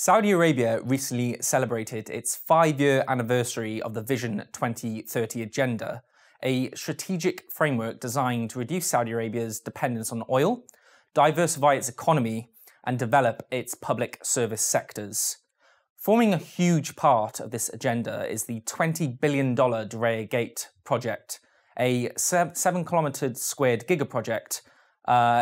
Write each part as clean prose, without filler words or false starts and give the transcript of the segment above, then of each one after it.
Saudi Arabia recently celebrated its 5-year anniversary of the Vision 2030 agenda, a strategic framework designed to reduce Saudi Arabia's dependence on oil, diversify its economy, and develop its public service sectors. Forming a huge part of this agenda is the $20 billion Diriyah Gate project, a 7-kilometre squared gigaproject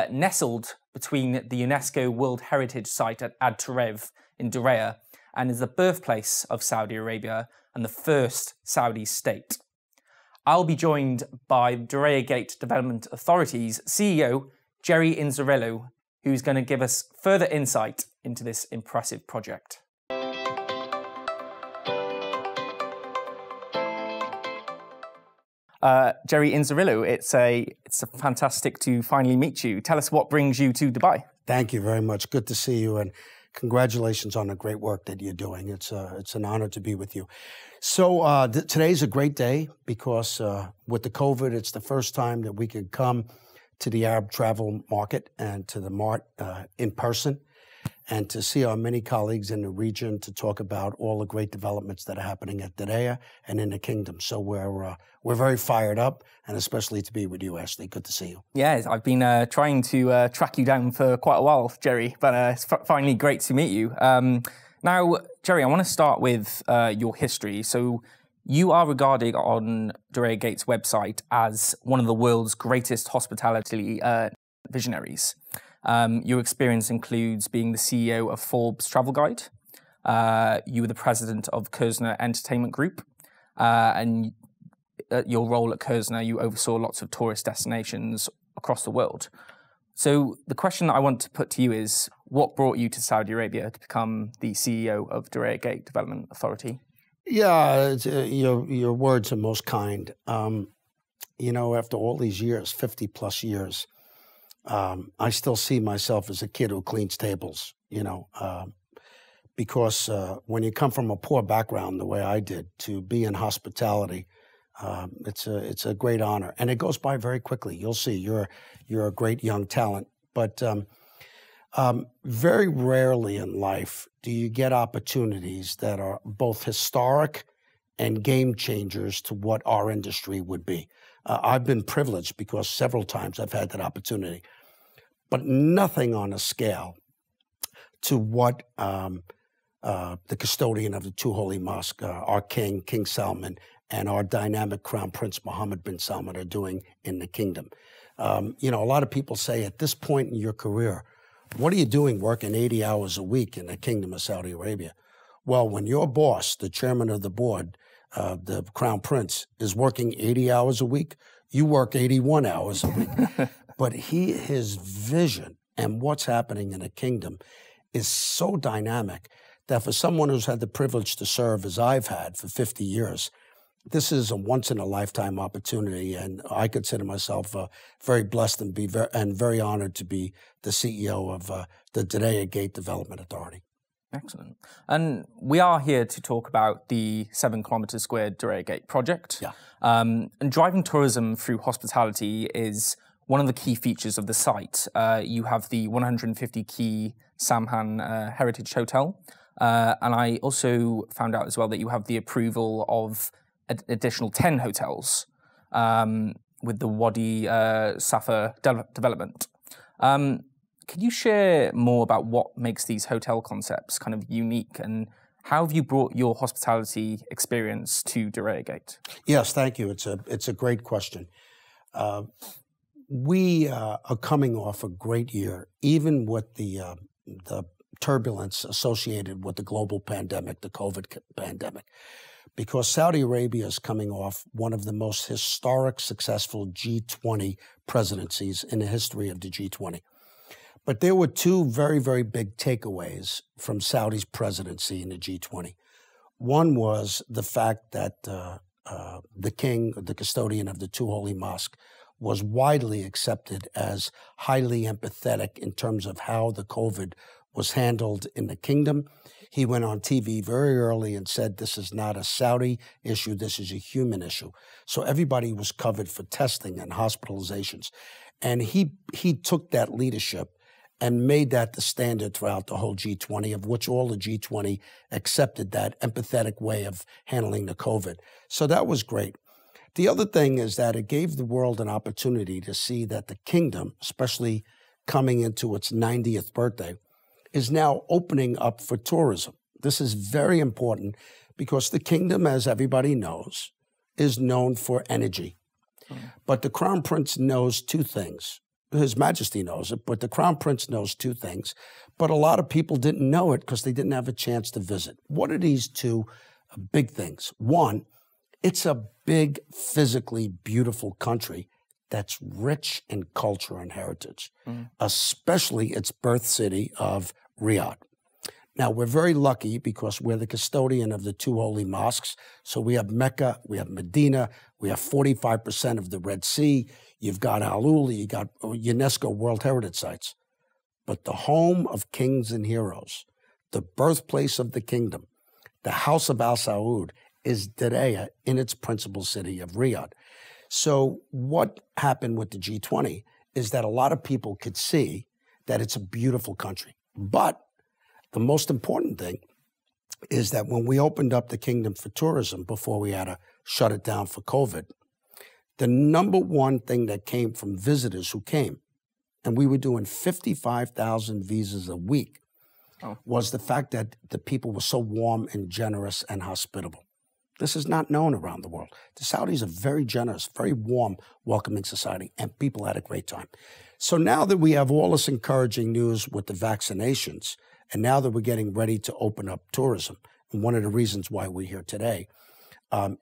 nestled between the UNESCO World Heritage Site at Ad Tarev in Diriyah and is the birthplace of Saudi Arabia and the first Saudi state. I'll be joined by Diriyah Gate Development Authority's CEO, Inzerillo, who's going to give us further insight into this impressive project. Inzerillo, it's fantastic to finally meet you. Tell us what brings you to Dubai. Thank you very much. Good to see you, and congratulations on the great work that you're doing. It's an honor to be with you. So today's a great day because with the COVID, it's the first time that we could come to the Arab travel market and to the Mart in person, and to see our many colleagues in the region to talk about all the great developments that are happening at Diriyah and in the kingdom. So we're very fired up, and especially to be with you, Ashley. Good to see you. Yeah, I've been trying to track you down for quite a while, Jerry, but it's finally great to meet you. Now, Jerry, I want to start with your history. So you are regarded on Diriyah Gate's website as one of the world's greatest hospitality visionaries. Your experience includes being the CEO of Forbes Travel Guide. You were the president of Kerzner Entertainment Group. And your role at Kerzner, you oversaw lots of tourist destinations across the world. So the question that I want to put to you is, what brought you to Saudi Arabia to become the CEO of Diriyah Gate Development Authority? Yeah, your words are most kind. You know, after all these years, 50 plus years, I still see myself as a kid who cleans tables, you know, because when you come from a poor background the way I did, to be in hospitality, it's a great honor, and it goes by very quickly. You'll see, you're a great young talent, but very rarely in life do you get opportunities that are both historic and game changers to what our industry would be. I've been privileged because several times I've had that opportunity, but nothing on a scale to what the custodian of the two holy mosques, our king, King Salman, and our dynamic Crown Prince Mohammed bin Salman are doing in the kingdom. You know, a lot of people say at this point in your career, what are you doing working 80 hours a week in the Kingdom of Saudi Arabia? Well, when your boss, the chairman of the board, the Crown Prince, is working 80 hours a week, you work 81 hours a week. But his vision and what's happening in the kingdom is so dynamic that for someone who's had the privilege to serve as I've had for 50 years, this is a once-in-a-lifetime opportunity, and I consider myself very blessed and very honored to be the CEO of the Diriyah Gate Development Authority. Excellent. And we are here to talk about the 7-kilometre squared Diriyah Gate project. Yeah. And driving tourism through hospitality is one of the key features of the site. You have the 150-key Salman Heritage Hotel. And I also found out as well that you have the approval of an additional 10 hotels with the Wadi Safa development. Can you share more about what makes these hotel concepts kind of unique, and how have you brought your hospitality experience to Diriyah Gate? Yes, thank you. It's a great question. We are coming off a great year, even with the turbulence associated with the global pandemic, the COVID pandemic, because Saudi Arabia is coming off one of the most historic, successful G20 presidencies in the history of the G20. But there were two very, very big takeaways from Saudi's presidency in the G20. One was the fact that the king, the custodian of the two holy mosques, was widely accepted as highly empathetic in terms of how the COVID was handled in the kingdom. He went on TV very early and said, this is not a Saudi issue, this is a human issue. So everybody was covered for testing and hospitalizations. And he took that leadership and made that the standard throughout the whole G20, of which all the G20 accepted that empathetic way of handling the COVID. So that was great. The other thing is that it gave the world an opportunity to see that the kingdom, especially coming into its 90th birthday, is now opening up for tourism. This is very important because the kingdom, as everybody knows, is known for energy. But the Crown Prince knows two things. His Majesty knows it, but the Crown Prince knows two things. But a lot of people didn't know it because they didn't have a chance to visit. What are these two big things? One, it's a big, physically beautiful country that's rich in culture and heritage, especially its birth city of Riyadh. Now, we're very lucky because we're the custodian of the two holy mosques. So we have Mecca, we have Medina, we have 45% of the Red Sea. You've got Al-Ula, you got UNESCO World Heritage Sites. But the home of kings and heroes, the birthplace of the kingdom, the house of Al Saud, is Diriyah in its principal city of Riyadh. So what happened with the G20 is that a lot of people could see that it's a beautiful country. But the most important thing is that when we opened up the kingdom for tourism before we had to shut it down for COVID, the number one thing that came from visitors who came, and we were doing 55,000 visas a week, was the fact that the people were so warm and generous and hospitable. This is not known around the world. The Saudis are very generous, very warm, welcoming society, and people had a great time. So now that we have all this encouraging news with the vaccinations, and now that we're getting ready to open up tourism, and one of the reasons why we're here today,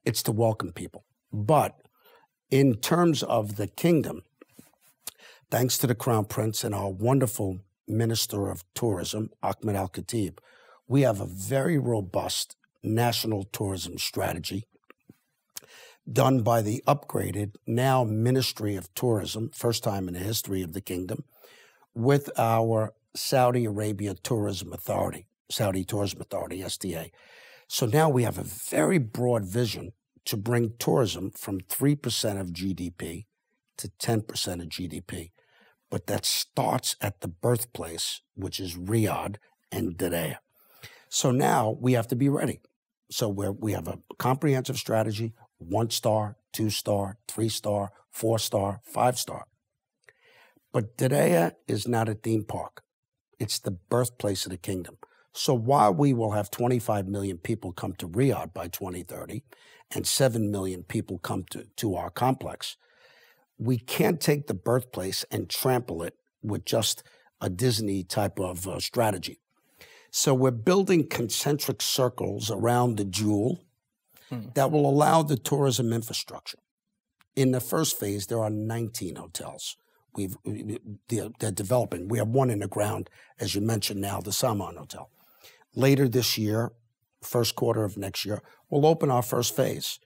it's to welcome people. But in terms of the kingdom, thanks to the Crown Prince and our wonderful Minister of Tourism, Ahmed Al-Khatib, we have a very robust national tourism strategy done by the upgraded now Ministry of Tourism, first time in the history of the kingdom, with our Saudi Arabia Tourism Authority, Saudi Tourism Authority, STA. So now we have a very broad vision to bring tourism from 3% of GDP to 10% of GDP. But that starts at the birthplace, which is Riyadh and Diriyah. So now we have to be ready. So we have a comprehensive strategy, 1-star, 2-star, 3-star, 4-star, 5-star. But Diriyah is not a theme park. It's the birthplace of the kingdom. So while we will have 25 million people come to Riyadh by 2030 and 7 million people come to our complex, we can't take the birthplace and trample it with just a Disney type of strategy. So we're building concentric circles around the jewel that will allow the tourism infrastructure. In the first phase, there are 19 hotels. They're developing. We have one in the ground, as you mentioned now, the Salman Hotel. Later this year, first quarter of next year, we'll open our first phase.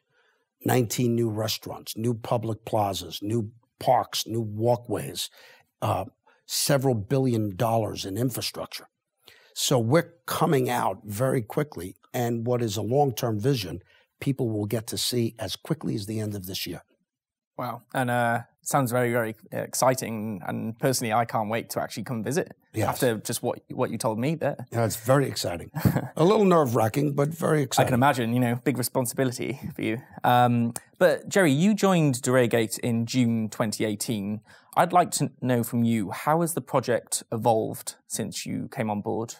19 new restaurants, new public plazas, new parks, new walkways, several $1 billion in infrastructure. So we're coming out very quickly, and what is a long-term vision, people will get to see as quickly as the end of this year. Wow. And sounds very, very exciting. And personally, I can't wait to actually come visit after just what you told me there. Yeah, it's very exciting. A little nerve-wracking, but very exciting. I can imagine, big responsibility for you. But Jerry, you joined Diriyah Gate in June 2018. I'd like to know from you, how has the project evolved since you came on board?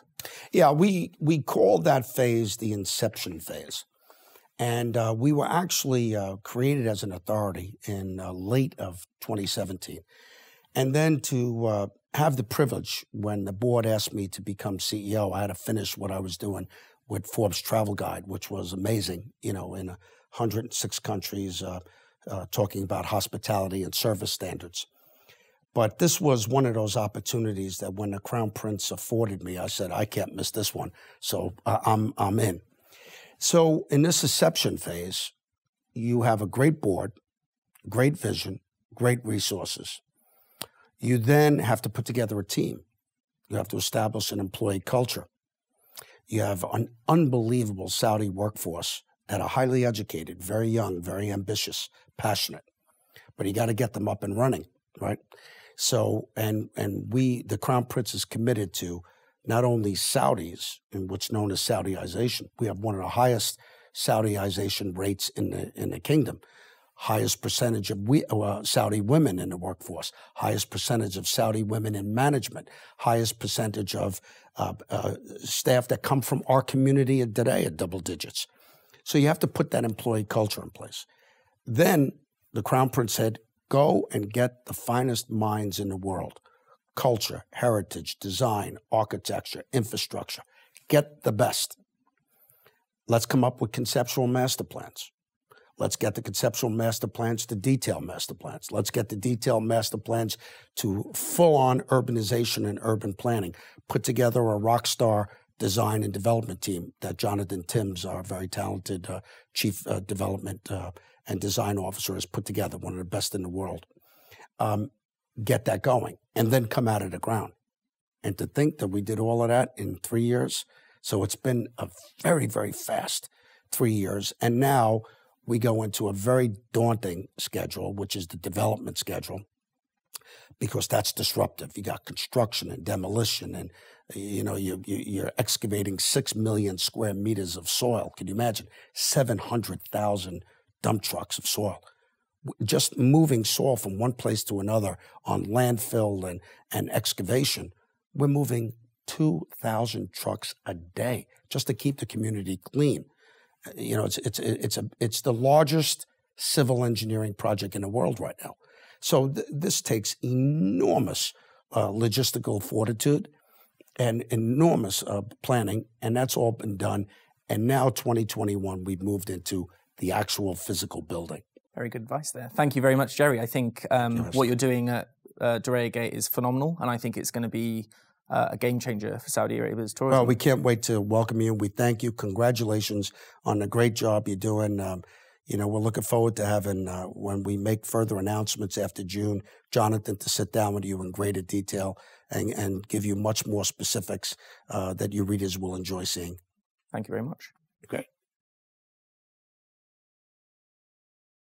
Yeah, we called that phase the inception phase. And we were actually created as an authority in late of 2017. And then to have the privilege, when the board asked me to become CEO, I had to finish what I was doing with Forbes Travel Guide, which was amazing, in 106 countries, talking about hospitality and service standards. But this was one of those opportunities that when the Crown Prince afforded me, I said, I can't miss this one. So I'm in. So in this inception phase, you have a great board, great vision, great resources. You then have to put together a team. You have to establish an employee culture. You have an unbelievable Saudi workforce that are highly educated, very young, very ambitious, passionate. But you got to get them up and running, right? So, and we, the Crown Prince is committed to not only Saudis and what's known as Saudiization. We have one of the highest Saudiization rates in the kingdom. Highest percentage of Saudi women in the workforce, highest percentage of Saudi women in management, highest percentage of staff that come from our community today at double digits. So you have to put that employee culture in place. Then the Crown Prince said, go and get the finest minds in the world, culture, heritage, design, architecture, infrastructure. Get the best. Let's come up with conceptual master plans. Let's get the conceptual master plans to detail master plans. Let's get the detailed master plans to full-on urbanization and urban planning. Put together a rock star design and development team that Jonathan Timms, our very talented chief development and design officer, has put together, one of the best in the world. Get that going, and then come out of the ground. And to think that we did all of that in 3 years, so it's been a very, very fast 3 years, and now we go into a very daunting schedule, which is the development schedule, because that's disruptive. You got construction and demolition, and you're excavating 6 million square meters of soil. Can you imagine? 700,000 dump trucks of soil. Just moving soil from one place to another on landfill and excavation, we're moving 2,000 trucks a day just to keep the community clean. It's the largest civil engineering project in the world right now. So this takes enormous logistical fortitude and enormous planning, and that's all been done. And now 2021, we've moved into the actual physical building. Very good advice there. Thank you very much, Jerry. I think what you're doing at Diriyah Gate is phenomenal, and I think it's going to be a game changer for Saudi Arabia's tourism. Well, we can't wait to welcome you. We thank you. Congratulations on the great job you're doing. We're looking forward to having, when we make further announcements after June, Jonathan to sit down with you in greater detail and give you much more specifics that your readers will enjoy seeing. Thank you very much. Great.